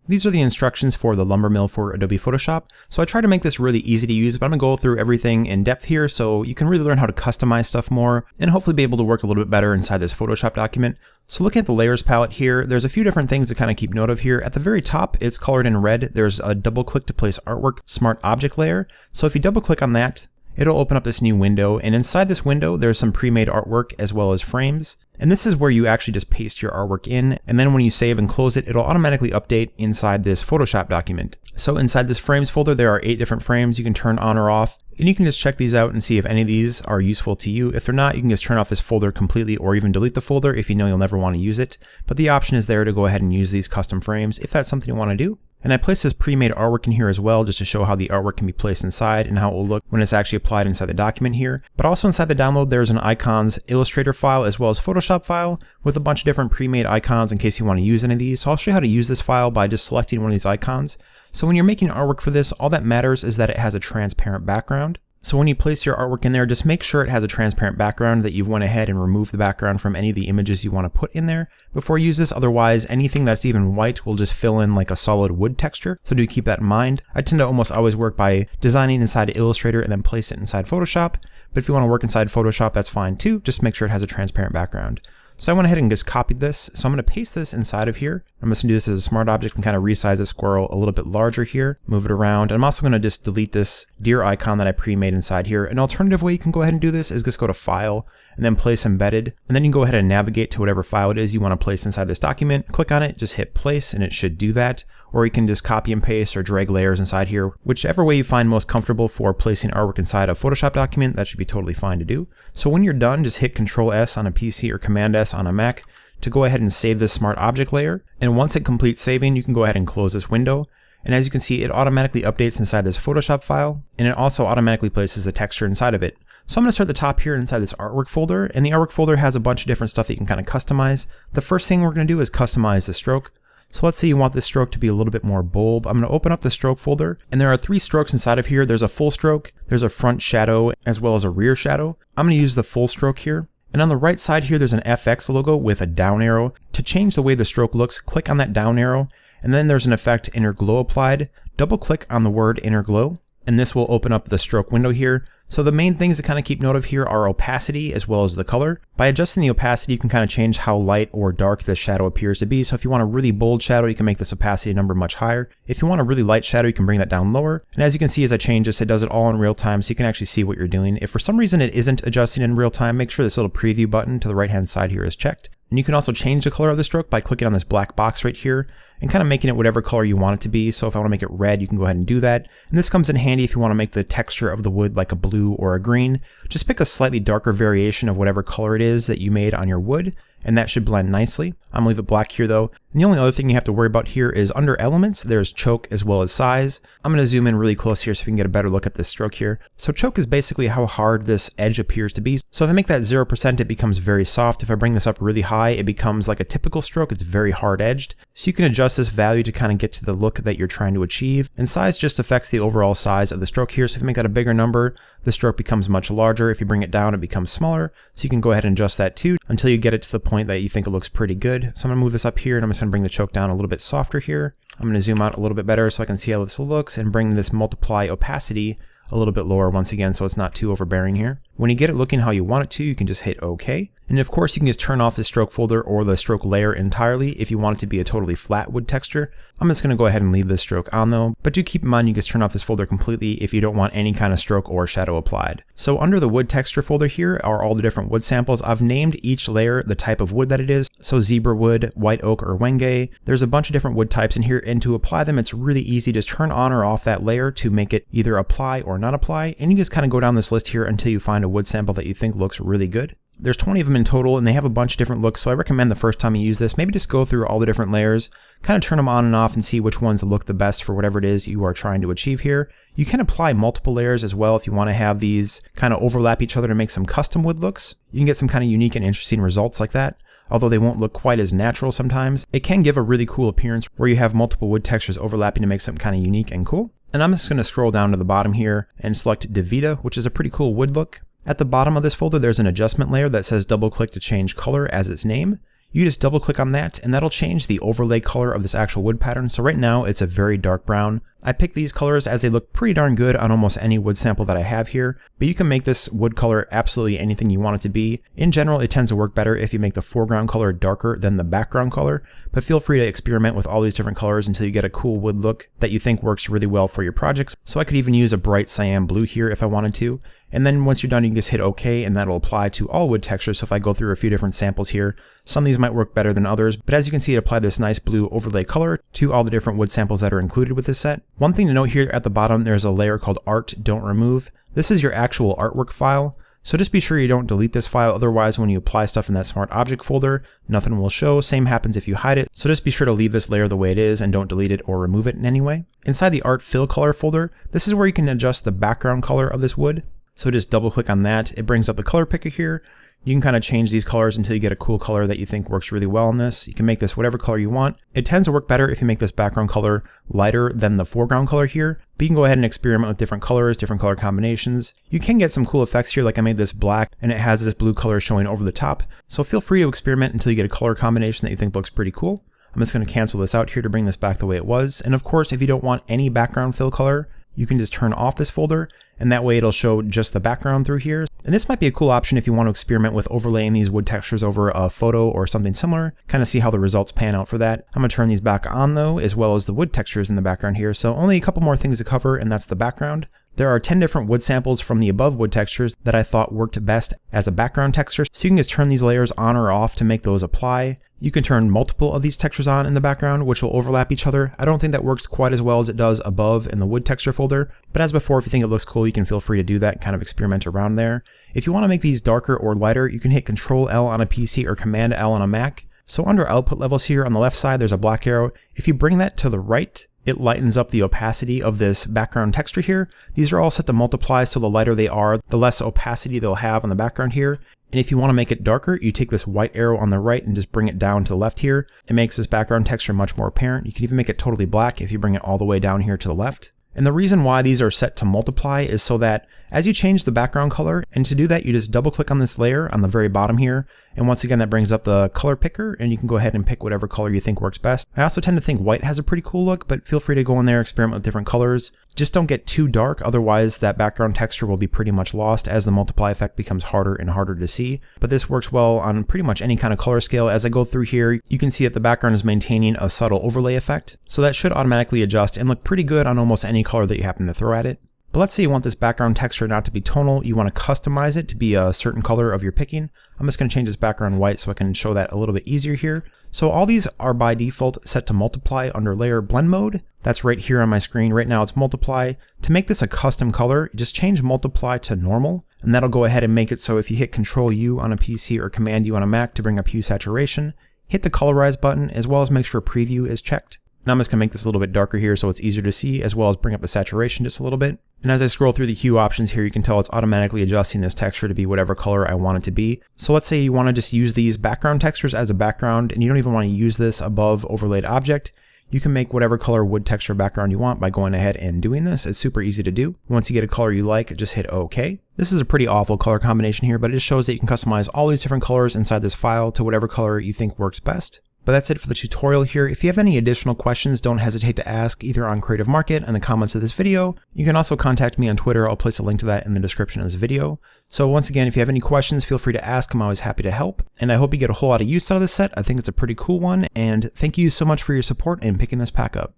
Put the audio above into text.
These are the instructions for the lumber mill for Adobe Photoshop. So I try to make this really easy to use, but I'm going to go through everything in depth here so you can really learn how to customize stuff more and hopefully be able to work a little bit better inside this Photoshop document. So looking at the layers palette here, there's a few different things to kind of keep note of here. At the very top, it's colored in red. There's a double click to place artwork smart object layer. So if you double click on that, it'll open up this new window, and inside this window there's some pre-made artwork as well as frames. And this is where you actually just paste your artwork in, and then when you save and close it, it'll automatically update inside this Photoshop document. So inside this frames folder there are 8 different frames you can turn on or off, and you can just check these out and see if any of these are useful to you. If they're not, you can just turn off this folder completely or even delete the folder if you know you'll never want to use it. But the option is there to go ahead and use these custom frames if that's something you want to do. And I placed this pre-made artwork in here as well just to show how the artwork can be placed inside and how it will look when it's actually applied inside the document here. But also inside the download there's an icons Illustrator file as well as Photoshop file with a bunch of different pre-made icons in case you want to use any of these. So I'll show you how to use this file by just selecting one of these icons. So when you're making artwork for this, all that matters is that it has a transparent background. So when you place your artwork in there, just make sure it has a transparent background, that you've went ahead and removed the background from any of the images you want to put in there before you use this. Otherwise, anything that's even white will just fill in like a solid wood texture. So do keep that in mind. I tend to almost always work by designing inside Illustrator and then place it inside Photoshop. But if you want to work inside Photoshop, that's fine too. Just make sure it has a transparent background. So I went ahead and just copied this. So I'm going to paste this inside of here. I'm just going to do this as a smart object and kind of resize the squirrel a little bit larger here, move it around. And I'm also going to just delete this deer icon that I pre-made inside here. An alternative way you can go ahead and do this is just go to File and then Place Embedded. And then you can go ahead and navigate to whatever file it is you want to place inside this document. Click on it, just hit place, and it should do that. Or you can just copy and paste or drag layers inside here. Whichever way you find most comfortable for placing artwork inside a Photoshop document, that should be totally fine to do. So when you're done, just hit Control S on a PC or Command S on a Mac to go ahead and save this smart object layer. And once it completes saving, you can go ahead and close this window. And as you can see, it automatically updates inside this Photoshop file, and it also automatically places a texture inside of it. So I'm going to start at the top here inside this artwork folder, and the artwork folder has a bunch of different stuff that you can kind of customize. The first thing we're going to do is customize the stroke. So let's say you want this stroke to be a little bit more bold. I'm going to open up the stroke folder, and there are 3 strokes inside of here. There's a full stroke, there's a front shadow, as well as a rear shadow. I'm going to use the full stroke here. And on the right side here, there's an FX logo with a down arrow. To change the way the stroke looks, click on that down arrow, and then there's an effect Inner Glow applied. Double click on the word Inner Glow, and this will open up the stroke window here. So the main things to kind of keep note of here are opacity as well as the color. By adjusting the opacity, you can kind of change how light or dark the shadow appears to be. So if you want a really bold shadow, you can make this opacity number much higher. If you want a really light shadow, you can bring that down lower. And as you can see, as I change this, it does it all in real time, so you can actually see what you're doing. If for some reason it isn't adjusting in real time, make sure this little preview button to the right hand side here is checked. And you can also change the color of the stroke by clicking on this black box right here and kind of making it whatever color you want it to be. So if I want to make it red, you can go ahead and do that. And this comes in handy if you want to make the texture of the wood like a blue or a green. Just pick a slightly darker variation of whatever color it is that you made on your wood, and that should blend nicely. I'm gonna leave it black here though. And the only other thing you have to worry about here is under elements, there's choke as well as size. I'm gonna zoom in really close here so we can get a better look at this stroke here. So choke is basically how hard this edge appears to be. So if I make that 0%, it becomes very soft. If I bring this up really high, it becomes like a typical stroke. It's very hard edged. So you can adjust this value to kind of get to the look that you're trying to achieve. And size just affects the overall size of the stroke here. So if you make that a bigger number, the stroke becomes much larger. If you bring it down, it becomes smaller. So you can go ahead and adjust that too until you get it to the point that you think it looks pretty good. So I'm gonna move this up here, and I'm just gonna bring the choke down a little bit softer here. I'm gonna zoom out a little bit better so I can see how this looks, and bring this multiply opacity a little bit lower once again so it's not too overbearing here. When you get it looking how you want it to, you can just hit OK. And of course you can just turn off the stroke folder or the stroke layer entirely if you want it to be a totally flat wood texture. I'm just going to go ahead and leave this stroke on though, but do keep in mind you can just turn off this folder completely if you don't want any kind of stroke or shadow applied. So under the wood texture folder here are all the different wood samples. I've named each layer the type of wood that it is. So zebra wood, white oak, or wenge. There's a bunch of different wood types in here, and to apply them it's really easy. Just turn on or off that layer to make it either apply or not apply, and you just kind of go down this list here until you find a wood sample that you think looks really good. There's 20 of them in total, and they have a bunch of different looks, so I recommend the first time you use this, maybe just go through all the different layers, kind of turn them on and off and see which ones look the best for whatever it is you are trying to achieve here. You can apply multiple layers as well if you want to have these kind of overlap each other to make some custom wood looks. You can get some kind of unique and interesting results like that. Although they won't look quite as natural sometimes, it can give a really cool appearance where you have multiple wood textures overlapping to make something kind of unique and cool. And I'm just going to scroll down to the bottom here and select Davida, which is a pretty cool wood look. At the bottom of this folder, there's an adjustment layer that says double click to change color as its name. you just double click on that and that'll change the overlay color of this actual wood pattern. So right now it's a very dark brown. I picked these colors as they look pretty darn good on almost any wood sample that I have here, but you can make this wood color absolutely anything you want it to be. In general, it tends to work better if you make the foreground color darker than the background color, but feel free to experiment with all these different colors until you get a cool wood look that you think works really well for your projects. So I could even use a bright cyan blue here if I wanted to. And then once you're done, you can just hit OK, and that'll apply to all wood textures. So if I go through a few different samples here, some of these might work better than others, but as you can see, it applied this nice blue overlay color to all the different wood samples that are included with this set. One thing to note here at the bottom, there's a layer called Art Don't Remove. This is your actual artwork file. So just be sure you don't delete this file, otherwise when you apply stuff in that Smart Object folder, nothing will show. Same happens if you hide it. So just be sure to leave this layer the way it is and don't delete it or remove it in any way. Inside the Art Fill Color folder, this is where you can adjust the background color of this wood. So just double click on that. It brings up the color picker here. You can kind of change these colors until you get a cool color that you think works really well on this. You can make this whatever color you want. It tends to work better if you make this background color lighter than the foreground color here, but you can go ahead and experiment with different colors, different color combinations. You can get some cool effects here, like I made this black and it has this blue color showing over the top. So feel free to experiment until you get a color combination that you think looks pretty cool. I'm just going to cancel this out here to bring this back the way it was. And of course, if you don't want any background fill color, you can just turn off this folder, and that way it'll show just the background through here. And this might be a cool option if you want to experiment with overlaying these wood textures over a photo or something similar, kind of see how the results pan out for that. I'm going to turn these back on though, as well as the wood textures in the background here. So only a couple more things to cover, and that's the background. There are 10 different wood samples from the above wood textures that I thought worked best as a background texture. So you can just turn these layers on or off to make those apply. You can turn multiple of these textures on in the background, which will overlap each other. I don't think that works quite as well as it does above in the wood texture folder, but as before, if you think it looks cool, you can feel free to do that, kind of experiment around there. If you want to make these darker or lighter, you can hit Control L on a PC or Command L on a Mac. So under output levels here on the left side, there's a black arrow. If you bring that to the right, it lightens up the opacity of this background texture here. These are all set to multiply, so the lighter they are, the less opacity they'll have on the background here. And if you want to make it darker, you take this white arrow on the right and just bring it down to the left here. It makes this background texture much more apparent. You can even make it totally black if you bring it all the way down here to the left. And the reason why these are set to multiply is so that as you change the background color, and to do that you just double click on this layer on the very bottom here, and once again that brings up the color picker, and you can go ahead and pick whatever color you think works best. I also tend to think white has a pretty cool look, but feel free to go in there, experiment with different colors. Just don't get too dark, otherwise that background texture will be pretty much lost as the multiply effect becomes harder and harder to see. But this works well on pretty much any kind of color scale. As I go through here, you can see that the background is maintaining a subtle overlay effect, so that should automatically adjust and look pretty good on almost any color that you happen to throw at it. But let's say you want this background texture not to be tonal, you want to customize it to be a certain color of your picking. I'm just going to change this background white so I can show that a little bit easier here. So all these are by default set to multiply under layer blend mode. That's right here on my screen. Right now it's multiply. To make this a custom color, just change multiply to normal, and that'll go ahead and make it so if you hit Control U on a PC or Command U on a Mac to bring up hue saturation, hit the colorize button as well as make sure preview is checked. Now I'm just going to make this a little bit darker here so it's easier to see, as well as bring up the saturation just a little bit. And as I scroll through the hue options here, you can tell it's automatically adjusting this texture to be whatever color I want it to be. So let's say you want to just use these background textures as a background and you don't even want to use this above overlaid object. You can make whatever color wood texture background you want by going ahead and doing this. It's super easy to do. Once you get a color you like, just hit OK. This is a pretty awful color combination here, but it just shows that you can customize all these different colors inside this file to whatever color you think works best. But that's it for the tutorial here. If you have any additional questions, don't hesitate to ask either on Creative Market in the comments of this video. You can also contact me on Twitter. I'll place a link to that in the description of this video. So once again, if you have any questions, feel free to ask. I'm always happy to help. And I hope you get a whole lot of use out of this set. I think it's a pretty cool one. And thank you so much for your support in picking this pack up.